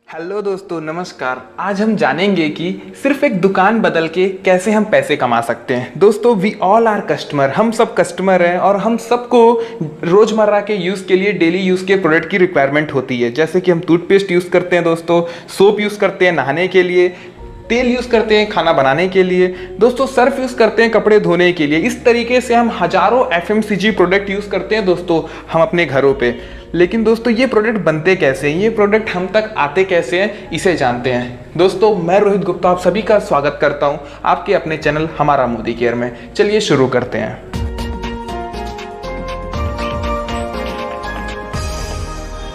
Hello दोस्तों, नमस्कार। आज हम जानेंगे कि सिर्फ एक दुकान बदल के कैसे हम पैसे कमा सकते हैं। दोस्तों, वी ऑल आर कस्टमर, हम सब कस्टमर हैं और हम सबको रोज़मर्रा के यूज़ के लिए डेली यूज़ के प्रोडक्ट की रिक्वायरमेंट होती है। जैसे कि हम टूथपेस्ट यूज़ करते हैं दोस्तों, सोप यूज़ करते हैं नहाने के लिए, तेल यूज़ करते हैं खाना बनाने के लिए, दोस्तों सर्फ यूज़ करते हैं कपड़े धोने के लिए। इस तरीके से हम हज़ारों FMCG प्रोडक्ट यूज़ करते हैं दोस्तों हम अपने घरों पे। लेकिन दोस्तों, ये प्रोडक्ट बनते कैसे हैं, ये प्रोडक्ट हम तक आते कैसे हैं, इसे जानते हैं। दोस्तों, मैं रोहित गुप्ता आप सभी का स्वागत करता हूं आपके अपने चैनल हमारा मोदी केयर में। चलिए शुरू करते हैं।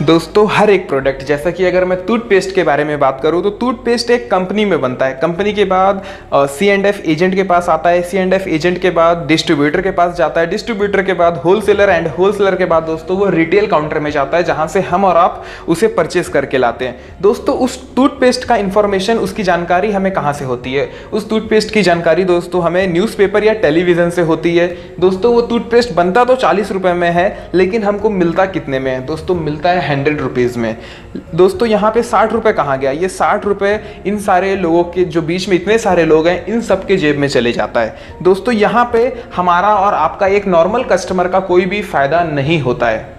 दोस्तों, हर एक प्रोडक्ट, जैसा कि अगर मैं टूथपेस्ट के बारे में बात करूं तो टूथपेस्ट एक कंपनी में बनता है। कंपनी के बाद C&F एजेंट के पास आता है, C&F एजेंट के बाद डिस्ट्रीब्यूटर के पास जाता है, डिस्ट्रीब्यूटर के बाद होलसेलर एंड होलसेलर के बाद दोस्तों वो रिटेल काउंटर में जाता है, जहां से हम और आप उसे परचेस करके लाते हैं। दोस्तों, उस टूथपेस्ट का इंफॉर्मेशन, उसकी जानकारी हमें कहाँ से होती है? उस टूथपेस्ट की जानकारी दोस्तों हमें न्यूज़पेपर या टेलीविज़न से होती है। दोस्तों, वो टूथपेस्ट बनता तो 40 रुपये में है, लेकिन हमको मिलता कितने में है? दोस्तों, मिलता है 100 रुपीज़ में। दोस्तों, यहाँ पे 60 रुपये कहाँ गया? ये 60 रुपये इन सारे लोगों के जो बीच में इतने सारे लोग हैं, इन सब के जेब में चले जाता है। दोस्तों, यहाँ पे हमारा और आपका एक नॉर्मल कस्टमर का कोई भी फायदा नहीं होता है।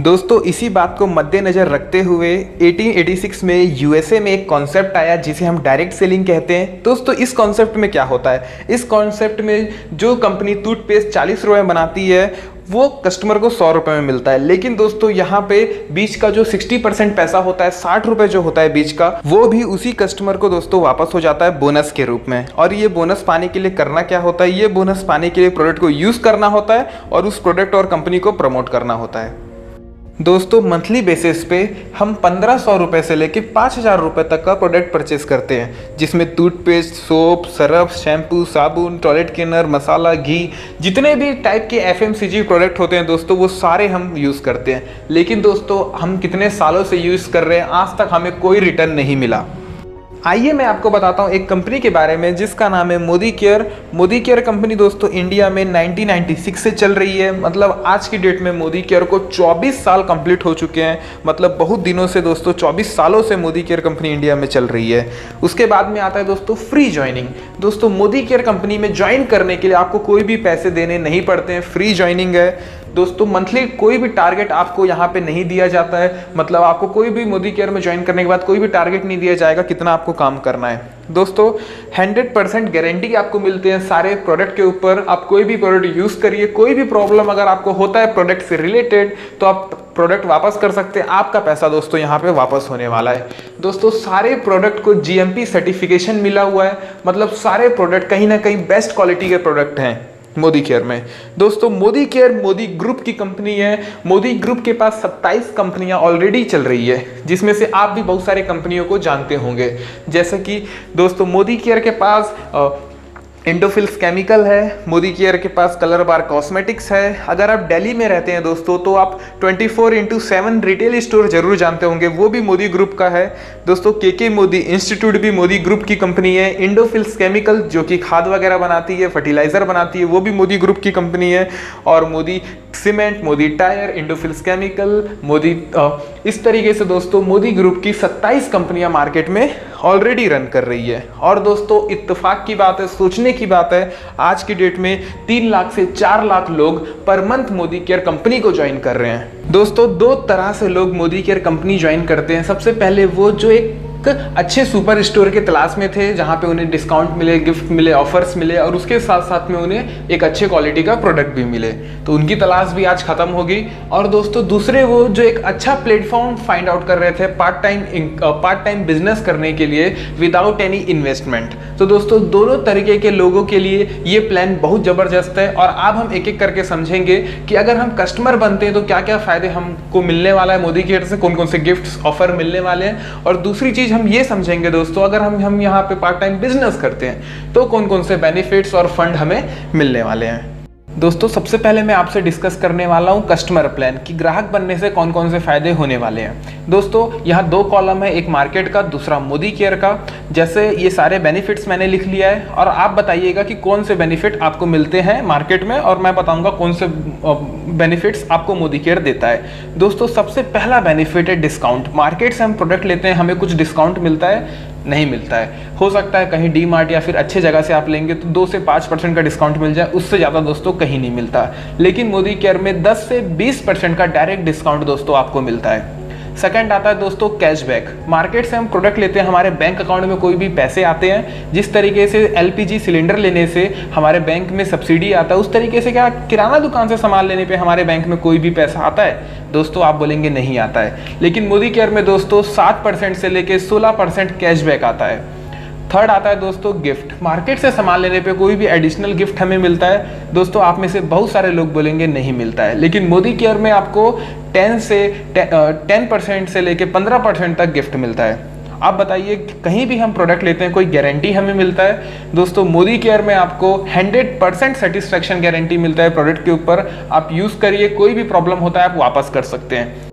दोस्तों, इसी बात को मद्देनज़र रखते हुए 1886 में USA में एक कॉन्सेप्ट आया जिसे हम डायरेक्ट सेलिंग कहते हैं। दोस्तों, इस कॉन्सेप्ट में क्या होता है? इस कॉन्सेप्ट में जो कंपनी टूथपेस्ट 40 रुपये में बनाती है वो कस्टमर को 100 रुपये में मिलता है। लेकिन दोस्तों, यहाँ पे बीच का जो 60% पैसा होता है, 60 रुपये जो होता है बीच का, वो भी उसी कस्टमर को दोस्तों वापस हो जाता है बोनस के रूप में। और ये बोनस पाने के लिए करना क्या होता है? ये बोनस पाने के लिए प्रोडक्ट को यूज़ करना होता है और उस प्रोडक्ट और कंपनी को प्रमोट करना होता है। दोस्तों, मंथली बेसिस पे हम 1500 रुपये से लेके 5000 रुपये तक का प्रोडक्ट परचेस करते हैं, जिसमें टूथपेस्ट, सोप, सरफ, शैम्पू, साबुन, टॉयलेट क्लीनर, मसाला, घी, जितने भी टाइप के FMCG प्रोडक्ट होते हैं दोस्तों, वो सारे हम यूज़ करते हैं। लेकिन दोस्तों, हम कितने सालों से यूज़ कर रहे हैं, आज तक हमें कोई रिटर्न नहीं मिला। आइए मैं आपको बताता हूँ एक कंपनी के बारे में जिसका नाम है Modi care. Modi care company दोस्तों इंडिया में 1996 से चल रही है। मतलब आज की डेट में मोदी केयर को 24 साल कंप्लीट हो चुके हैं। मतलब बहुत दिनों से दोस्तों, 24 सालों से मोदी केयर कंपनी इंडिया में चल रही है। उसके बाद में आता है दोस्तों फ्री ज्वाइनिंग। दोस्तों, मोदी केयर कंपनी में ज्वाइन करने के लिए आपको कोई भी पैसे देने नहीं पड़ते हैं, फ्री ज्वाइनिंग है। दोस्तों, मंथली कोई भी टारगेट आपको यहाँ पे नहीं दिया जाता है। मतलब आपको कोई भी मोदी केयर में ज्वाइन करने के बाद कोई भी टारगेट नहीं दिया जाएगा कितना आपको काम करना है। दोस्तों, 100% गारंटी आपको मिलते हैं सारे प्रोडक्ट के ऊपर। आप कोई भी प्रोडक्ट यूज़ करिए, कोई भी प्रॉब्लम अगर आपको होता है प्रोडक्ट से रिलेटेड तो आप प्रोडक्ट वापस कर सकते हैं। आपका पैसा दोस्तों यहाँ पे वापस होने वाला है। दोस्तों, सारे प्रोडक्ट को GMP सर्टिफिकेशन मिला हुआ है। मतलब सारे प्रोडक्ट कहीं ना कहीं बेस्ट क्वालिटी के प्रोडक्ट हैं मोदी केयर में। दोस्तों, मोदी केयर मोदी ग्रुप की कंपनी है। मोदी ग्रुप के पास 27 कंपनियां ऑलरेडी चल रही है, जिसमें से आप भी बहुत सारे कंपनियों को जानते होंगे। जैसे कि दोस्तों, मोदी केयर के पास इंडोफिल्स केमिकल है, मोदी केयर के पास कलर बार कॉस्मेटिक्स है। अगर आप दिल्ली में रहते हैं दोस्तों तो आप 24/7 रिटेल स्टोर जरूर जानते होंगे, वो भी मोदी ग्रुप का है। दोस्तों, KK मोदी इंस्टीट्यूट भी मोदी ग्रुप की कंपनी है। इंडोफिल्स केमिकल जो कि खाद वगैरह बनाती है, फर्टिलाइजर बनाती है, वो भी मोदी ग्रुप की कंपनी है। और Modi cement, Modi tyre, Indofils chemical, Modi इस तरीके से दोस्तों मोदी ग्रुप की 27 कंपनियां मार्केट में ऑलरेडी रन कर रही है। और दोस्तों, इत्तेफाक की बात है, सोचने की बात है, आज की डेट में 3 लाख से 4 लाख लोग per month Modi care company को ज्वाइन कर रहे हैं। दोस्तों, 2 तरह से लोग मोदी केयर कंपनी ज्वाइन करते हैं। सबसे पहले वो जो एक अच्छे सुपर स्टोर के तलाश में थे, जहां पे उन्हें डिस्काउंट मिले, गिफ्ट मिले, ऑफर्स मिले और उसके साथ साथ में उन्हें एक अच्छे क्वालिटी का प्रोडक्ट भी मिले, तो उनकी तलाश भी आज खत्म होगी। और दोस्तों, दूसरे वो जो एक अच्छा प्लेटफॉर्म फाइंड आउट कर रहे थे पार्ट टाइम बिजनेस करने के लिए विदाउट एनी इन्वेस्टमेंट। तो दोस्तों, दोनों तरीके के लोगों के लिए ये प्लान बहुत ज़बरदस्त है। और अब हम एक एक करके समझेंगे कि अगर हम कस्टमर बनते हैं तो क्या क्या फ़ायदे हमको मिलने वाला है मोदी केयर से, कौन कौन से गिफ्ट्स ऑफर मिलने वाले हैं। और दूसरी चीज़ हम ये समझेंगे दोस्तों, अगर हम यहाँ पे पार्ट टाइम बिजनेस करते हैं तो कौन कौन से बेनिफिट्स और फंड हमें मिलने वाले हैं। दोस्तों सबसे पहले मैं आपसे डिस्कस करने वाला हूं कस्टमर प्लान कि ग्राहक बनने से कौन कौन से फायदे होने वाले हैं। दोस्तों यहाँ दो कॉलम है, एक मार्केट का, दूसरा मोदी केयर का। जैसे ये सारे बेनिफिट्स मैंने लिख लिया है और आप बताइएगा कि कौन से बेनिफिट आपको मिलते हैं मार्केट में और मैं बताऊंगा कौन से बेनिफिट्स आपको मोदी केयर देता है। दोस्तों सबसे पहला बेनिफिट है डिस्काउंट। मार्केट से हम प्रोडक्ट लेते हैं, हमें कुछ डिस्काउंट मिलता है? नहीं मिलता है। हो सकता है कहीं डी मार्ट या फिर अच्छे जगह से आप लेंगे तो 2 से 5% का डिस्काउंट मिल जाए, उससे ज़्यादा दोस्तों कहीं नहीं मिलता। लेकिन मोदी केयर में 10 से 20% का डायरेक्ट डिस्काउंट दोस्तों आपको मिलता है। सेकंड आता है दोस्तों कैशबैक। मार्केट से हम प्रोडक्ट लेते हैं, हमारे बैंक अकाउंट में कोई भी पैसे आते हैं। जिस तरीके से एलपीजी सिलेंडर लेने से हमारे बैंक में सब्सिडी आता है, उस तरीके से क्या किराना दुकान से सामान लेने पे हमारे बैंक में कोई भी पैसा आता है? दोस्तों आप बोलेंगे नहीं आता है। लेकिन मोदी केयर में दोस्तों 7% से लेके 16% कैशबैक आता है। थर्ड आता है दोस्तों गिफ्ट। मार्केट से सामान लेने पे कोई भी एडिशनल गिफ्ट हमें मिलता है? दोस्तों आप में से बहुत सारे लोग बोलेंगे नहीं मिलता है। लेकिन मोदी केयर में आपको 10% से लेके 15% तक गिफ्ट मिलता है। आप बताइए कहीं भी हम प्रोडक्ट लेते हैं कोई गारंटी हमें मिलता है? दोस्तों मोदी केयर में आपको 100% सेटिस्फैक्शन गारंटी मिलता है प्रोडक्ट के ऊपर। आप यूज़ करिए, कोई भी प्रॉब्लम होता है आप वापस कर सकते हैं।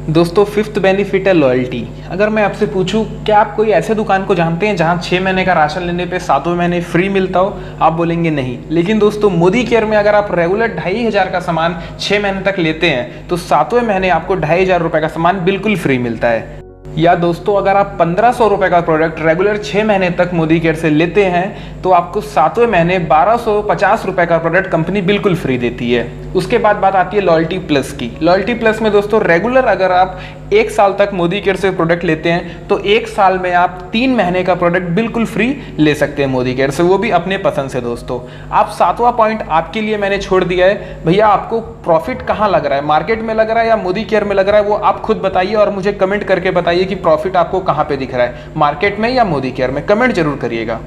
दोस्तों फिफ्थ बेनिफिट है लॉयल्टी। अगर मैं आपसे पूछूं क्या आप कोई ऐसे दुकान को जानते हैं जहां 6 महीने का राशन लेने पे 7वें महीने फ्री मिलता हो? आप बोलेंगे नहीं। लेकिन दोस्तों मोदी केयर में अगर आप रेगुलर 2500 का सामान 6 महीने तक लेते हैं तो 7वें महीने आपको 2500 रुपये का सामान बिल्कुल फ्री मिलता है। या दोस्तों अगर आप 1500 रुपये का प्रोडक्ट रेगुलर 6 महीने तक मोदी केयर से लेते हैं तो आपको 7वें महीने 1250 रुपये का प्रोडक्ट कंपनी बिल्कुल फ्री देती है। उसके बाद बात आती है लॉयल्टी प्लस की। लॉयल्टी प्लस में दोस्तों रेगुलर अगर आप 1 साल तक मोदी केयर से प्रोडक्ट लेते हैं तो 1 साल में आप 3 महीने का प्रोडक्ट बिल्कुल फ्री ले सकते हैं मोदी केयर से, वो भी अपने पसंद से। दोस्तों आप 7वां पॉइंट आपके लिए मैंने छोड़ दिया है। भैया आपको प्रॉफिट कहाँ लग रहा है, मार्केट में लग रहा है या मोदी केयर में लग रहा है, वो आप खुद बताइए और मुझे कमेंट करके बताइए कि प्रॉफिट आपको कहाँ पे दिख रहा है, मार्केट में या मोदी केयर में। कमेंट जरूर करिएगा।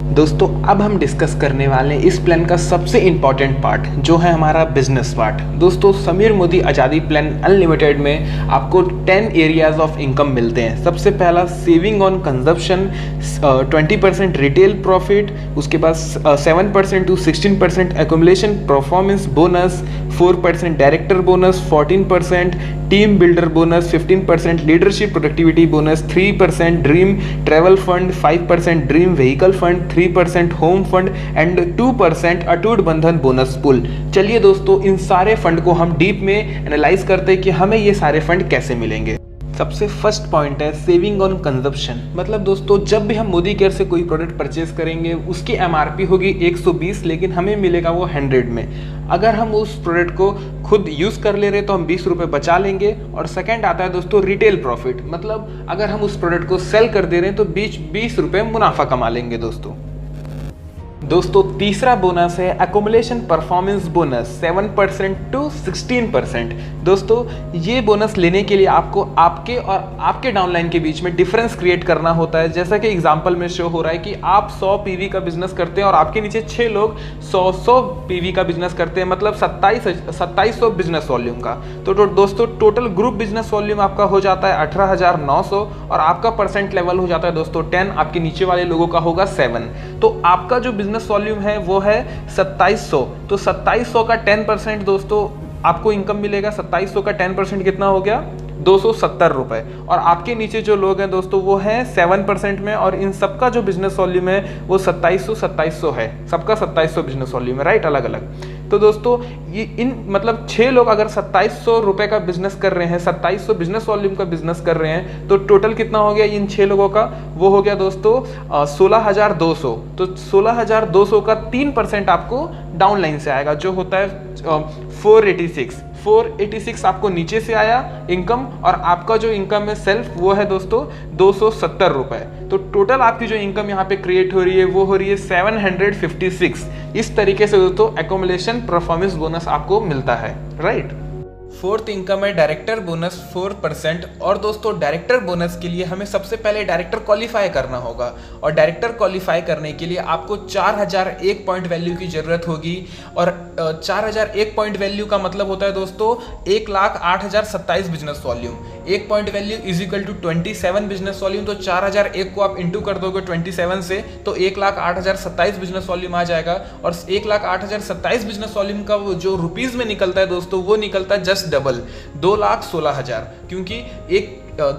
दोस्तों अब हम डिस्कस करने वाले हैं इस प्लान का सबसे इंपॉर्टेंट पार्ट जो है हमारा बिजनेस पार्ट। दोस्तों समीर मोदी आज़ादी प्लान अनलिमिटेड में आपको 10 एरियाज ऑफ इनकम मिलते हैं। सबसे पहला saving on consumption, 20% retail profit, उसके बाद 7% to 16% accumulation performance bonus, 4% director bonus, 14% team builder bonus, 15% leadership productivity bonus, 3% dream travel fund, 5% dream vehicle fund, 3% home fund and 2% अटूट बंधन बोनस पूल। चलिए दोस्तों इन सारे फंड को हम डीप में एनालाइज करते हैं कि हमें ये सारे फंड कैसे मिलेंगे। सबसे फर्स्ट पॉइंट है सेविंग ऑन कंजप्शन। मतलब दोस्तों जब भी हम मोदी केयर से कोई प्रोडक्ट परचेज करेंगे उसकी एमआरपी होगी 120 लेकिन हमें मिलेगा वो 100 में। अगर हम उस प्रोडक्ट को खुद यूज़ कर ले रहे तो हम 20 रुपये बचा लेंगे। और सेकंड आता है दोस्तों रिटेल प्रॉफिट। मतलब अगर हम उस प्रोडक्ट को सेल कर दे रहे हैं तो 20 रुपये मुनाफा कमा लेंगे दोस्तों तीसरा बोनस है एक्युमुलेशन परफॉर्मेंस बोनस, 7% to 16%। दोस्तों ये बोनस लेने के लिए आपको आपके और आपके डाउनलाइन के बीच में डिफरेंस क्रिएट करना होता है। जैसा कि एग्जांपल में शो हो रहा है कि आप 100 पीवी का बिजनेस करते हैं और आपके नीचे 6 लोग 100 पीवी का बिजनेस करते हैं, मतलब 2700 बिजनेस वॉल्यूम का। तो दोस्तों टोटल ग्रुप बिजनेस वॉल्यूम आपका हो जाता है 18,900 और आपका परसेंट लेवल हो जाता है दोस्तों 10, आपके नीचे वाले लोगों का होगा 7। तो आपका जो बिजनेस वॉल्यूम है वो है 2700। तो 2700 का 10% दोस्तों आपको इनकम मिलेगा। 2700 का 10% कितना हो गया? 270 रुपए। और आपके नीचे जो लोग हैं दोस्तों वो हैं 7% में और इन सबका जो बिजनेस वॉल्यूम है वो 2700 है। सबका 2700 बिजनेस वॉल्यूम है, राइट, अलग अलग। तो दोस्तों ये इन मतलब 6 लोग अगर 2700 रुपए का बिजनेस कर रहे हैं, 2700 बिजनेस वॉल्यूम का बिजनेस कर रहे हैं तो टोटल कितना हो गया इन 6 लोगों का? वो हो गया दोस्तों 16,200। तो 16,200 का 3% आपको डाउनलाइन से आएगा जो होता है 486 आपको नीचे से आया इनकम। और आपका जो इनकम है सेल्फ वो है दोस्तों 270 रुपए। तो टोटल आपकी जो इनकम यहाँ पे क्रिएट हो रही है वो हो रही है 756। इस तरीके से दोस्तों एक्युमुलेशन परफॉर्मेंस बोनस आपको मिलता है, राइट। फोर्थ इनकम है डायरेक्टर बोनस 4%। और दोस्तों डायरेक्टर बोनस के लिए हमें सबसे पहले डायरेक्टर क्वालिफाई करना होगा और डायरेक्टर क्वालिफाई करने के लिए आपको 4001 पॉइंट वैल्यू की जरूरत होगी। और 4001 पॉइंट वैल्यू का मतलब होता है दोस्तों 1,08,027 बिजनेस वॉल्यूम। एक point value is equal to 27 business volume. तो 4001 को आप इंटू कर दोगे 27 से तो 1,08,027 बिजनेस वॉल्यूम आ जाएगा। और 1,08,027 बिजनेस वॉल्यूम का वो जो रुपीज़ में निकलता है दोस्तों, वो निकलता है जस्ट डबल, 2,16,000, क्योंकि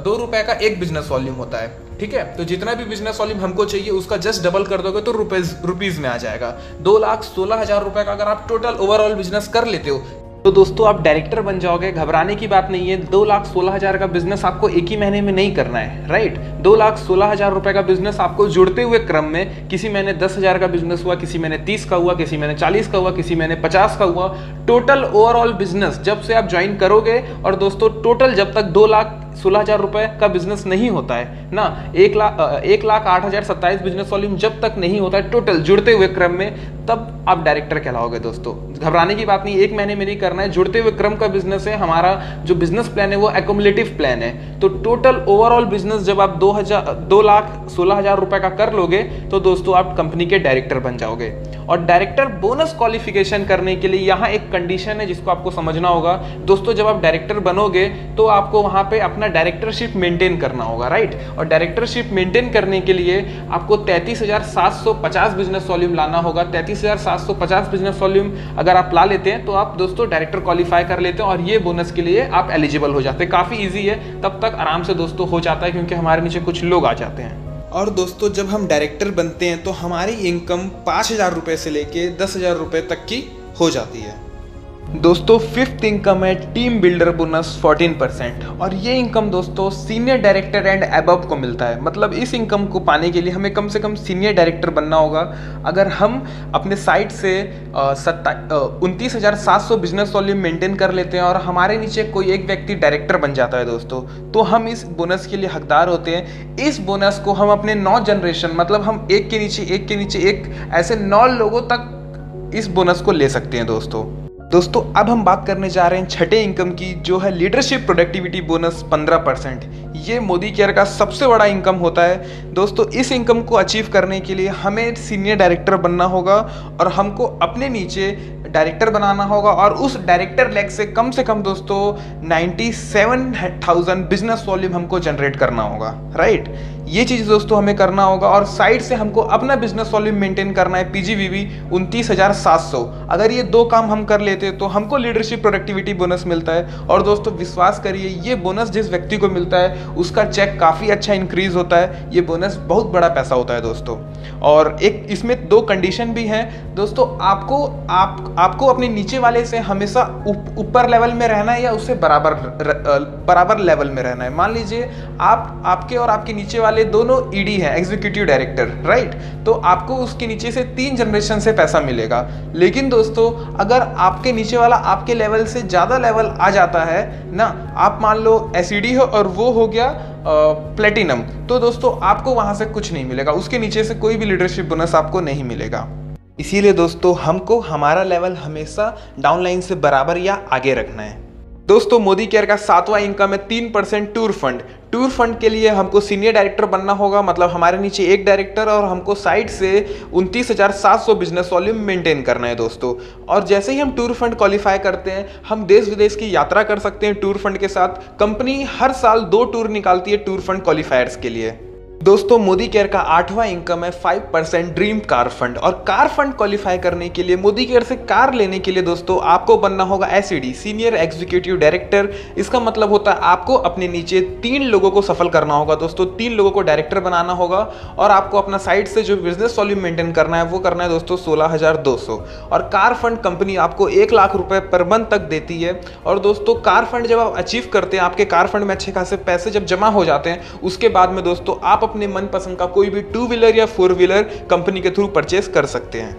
2 रुपए का एक बिजनेस वॉल्यूम होता है। ठीक है, तो जितना भी बिजनेस वॉल्यूम हमको चाहिए उसका जस्ट डबल कर दोगे तो रुपीज में आ जाएगा। 2,16,000 रुपए का अगर आप टोटल ओवरऑल बिजनेस कर लेते हो तो दोस्तों आप डायरेक्टर बन जाओगे। घबराने की बात नहीं है। 2,16,000 का बिजनेस आपको एक ही महीने में नहीं करना है, राइट। 2,16,000 रुपए का बिजनेस आपको जुड़ते हुए क्रम में, किसी महीने 10,000 का बिजनेस हुआ, किसी महीने 30 का हुआ, किसी महीने 40 का हुआ, किसी महीने 50 का हुआ, टोटल ओवरऑल बिजनेस जब से आप ज्वाइन करोगे, और दोस्तों टोटल जब तक 2,16,000 रुपए का बिजनेस नहीं होता है ना, 1,08,027 बिजनेस वॉल्यूम जब तक नहीं होता है टोटल जुड़ते हुए क्रम में, तब आप डायरेक्टर कहलाओगे दोस्तों। घबराने की बात नहीं, एक महीने में नहीं करना है, जुड़ते हुए क्रम का बिजनेस है। हमारा जो बिजनेस प्लान है वो एक्युमुलेटिव प्लान है। तो टोटल ओवरऑल बिजनेस जब आप 2,16,000 रुपए का कर लोगे तो दोस्तों आप कंपनी के डायरेक्टर बन जाओगे। और डायरेक्टर बोनस क्वालिफिकेशन करने के लिए यहाँ एक कंडीशन है जिसको आपको समझना होगा दोस्तों। जब आप डायरेक्टर बनोगे तो आपको वहाँ पे अपना डायरेक्टरशिप मेंटेन करना होगा, राइट। और डायरेक्टरशिप मेंटेन करने के लिए आपको 33,750 बिजनेस वॉल्यूम लाना होगा। 33,750 बिजनेस वॉल्यूम अगर आप ला लेते हैं तो आप दोस्तों डायरेक्टर क्वालिफाई कर लेते हैं और ये बोनस के लिए आप एलिजिबल हो जाते हैं। काफ़ी ईजी है, तब तक आराम से दोस्तों हो जाता है क्योंकि हमारे नीचे कुछ लोग आ जाते हैं। और दोस्तों जब हम डायरेक्टर बनते हैं तो हमारी इनकम 5,000 रुपये से लेके 10,000 रुपये तक की हो जाती है। दोस्तों फिफ्थ इनकम है टीम बिल्डर बोनस 14%। और ये इनकम दोस्तों सीनियर डायरेक्टर एंड अबव को मिलता है। मतलब इस इनकम को पाने के लिए हमें कम से कम सीनियर डायरेक्टर बनना होगा। अगर हम अपने साइड से 29,700 बिजनेस वॉल्यूम मेंटेन कर लेते हैं और हमारे नीचे कोई एक व्यक्ति डायरेक्टर बन जाता है दोस्तों, तो हम इस बोनस के लिए हकदार होते हैं। इस बोनस को हम अपने 9 जनरेशन, मतलब हम एक के नीचे एक के नीचे एक, ऐसे 9 लोगों तक इस बोनस को ले सकते हैं दोस्तों अब हम बात करने जा रहे हैं छठे इनकम की, जो है लीडरशिप प्रोडक्टिविटी बोनस 15%। ये मोदी केयर का सबसे बड़ा इनकम होता है दोस्तों। इस इनकम को अचीव करने के लिए हमें सीनियर डायरेक्टर बनना होगा और हमको अपने नीचे डायरेक्टर बनाना होगा और उस डायरेक्टर लेग से कम दोस्तों 97,000 बिजनेस वॉल्यूम हमको जनरेट करना होगा, राइट। ये चीज़ दोस्तों हमें करना होगा और साइड से हमको अपना बिजनेस वॉल्यूम मेंटेन करना है, पीजीवीवी 29,700। अगर ये 2 काम हम कर लेते तो हमको लीडरशिप प्रोडक्टिविटी बोनस मिलता है। और दोस्तों विश्वास करिए, ये बोनस जिस व्यक्ति को मिलता है उसका चेक काफ़ी अच्छा इंक्रीज होता है। ये बोनस बहुत बड़ा पैसा होता है दोस्तों। और एक इसमें 2 कंडीशन भी हैं दोस्तों। आपको अपने नीचे वाले से हमेशा ऊपर लेवल में रहना है या उससे बराबर लेवल में रहना है। मान लीजिए आपके और आपके नीचे वाले दोनों ईडी हैं, एग्जीक्यूटिव डायरेक्टर, राइट। तो आपको उसके नीचे से 3 जनरेशन से पैसा मिलेगा। लेकिन दोस्तों अगर आपके नीचे वाला आपके लेवल से ज़्यादा लेवल आ जाता है ना, आप मान लो एसईडी हो और वो हो गया प्लेटिनम, तो दोस्तों आपको वहाँ से कुछ नहीं मिलेगा, उसके नीचे से कोई भी लीडरशिप बोनस आपको नहीं मिलेगा। इसीलिए दोस्तों हमको हमारा लेवल हमेशा डाउनलाइन से बराबर या आगे रखना है। दोस्तों मोदी केयर का 7वां इनकम है 3% टूर फंड। टूर फंड के लिए हमको सीनियर डायरेक्टर बनना होगा, मतलब हमारे नीचे एक डायरेक्टर, और हमको साइड से 29,700 बिजनेस वॉल्यूम मेंटेन करना है दोस्तों। और जैसे ही हम टूर फंड क्वालिफाई करते हैं, हम देश विदेश की यात्रा कर सकते हैं टूर फंड के साथ। कंपनी हर साल 2 टूर निकालती है टूर फंड क्वालिफायर्स के लिए। दोस्तों मोदी केयर का 8वां इनकम है 5% ड्रीम कार फंड। और कार फंड क्वालिफाई करने के लिए, मोदी केयर से कार लेने के लिए दोस्तों आपको बनना होगा एसईडी, सीनियर एग्जीक्यूटिव डायरेक्टर। इसका मतलब होता है आपको अपने नीचे 3 लोगों को सफल करना होगा दोस्तों। 3 लोगों को डायरेक्टर बनाना होगा और आपको अपना साइड से जो बिजनेस वॉल्यूम मेंटेन करना है वो करना है दोस्तों 16,200। और कार फंड कंपनी आपको 1 लाख रुपए पर मंथ तक देती है। और दोस्तों कार फंड जब आप अचीव करते हैं, आपके कार फंड में अच्छे खासे पैसे जब जमा हो जाते हैं, उसके बाद में दोस्तों आप अपने मनपसंद का कोई भी 2 व्हीलर या 4 व्हीलर कंपनी के थ्रू परचेस कर सकते हैं।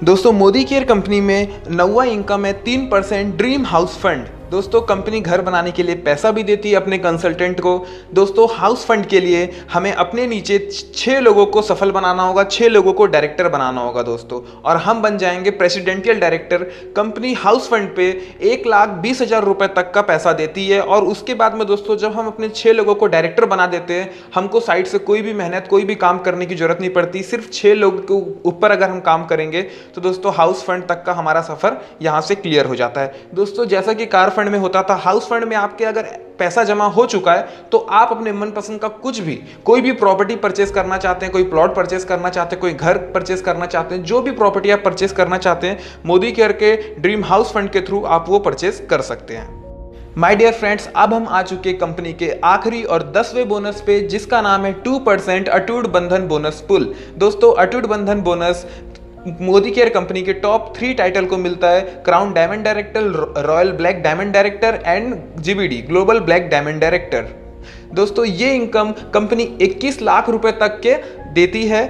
दोस्तों मोदी केयर कंपनी में 9वां इनकम है 3% ड्रीम हाउस फंड। दोस्तों कंपनी घर बनाने के लिए पैसा भी देती है अपने कंसल्टेंट को। दोस्तों हाउस फंड के लिए हमें अपने नीचे 6 लोगों को सफल बनाना होगा, 6 लोगों को डायरेक्टर बनाना होगा दोस्तों, और हम बन जाएंगे presidential director. Company house fund पे 1,20,000 रुपए तक का पैसा देती है। और उसके बाद में दोस्तों जब हम अपने 6 लोगों को डायरेक्टर बना देते हैं, हमको साइड से कोई भी मेहनत, कोई भी काम करने की जरूरत नहीं पड़ती। सिर्फ 6 लोग के ऊपर अगर हम काम करेंगे तो दोस्तों हाउस फंड तक का हमारा सफर यहाँ से क्लियर हो जाता है। दोस्तों जैसा कि कार फंड में होता था। हाउस फंड में आपके अगर पैसा जमा हो चुका है तो आप अपने मनपसंद का कुछ भी, कोई भी प्रॉपर्टी परचेस करना चाहते हैं, कोई प्लॉट परचेस करना चाहते हैं, कोई घर परचेस करना चाहते हैं, जो भी प्रॉपर्टी आप परचेस करना चाहते हैं, मोदी केयर के ड्रीम हाउस फंड के थ्रू आप वो परचेस कर सकते हैं। माय डियर फ्रेंड्स, अब हम आ चुके कंपनी के आखिरी और 10वें बोनस पे, जिसका नाम है 2% अटूट बंधन बोनस पुल। दोस्तों, अटूट बंधन बोनस मोदी केयर कंपनी के टॉप 3 टाइटल को मिलता है, crown diamond director, royal black diamond director and GBD global black diamond director. दोस्तों, ये इनकम कंपनी 21 लाख रुपए तक के देती है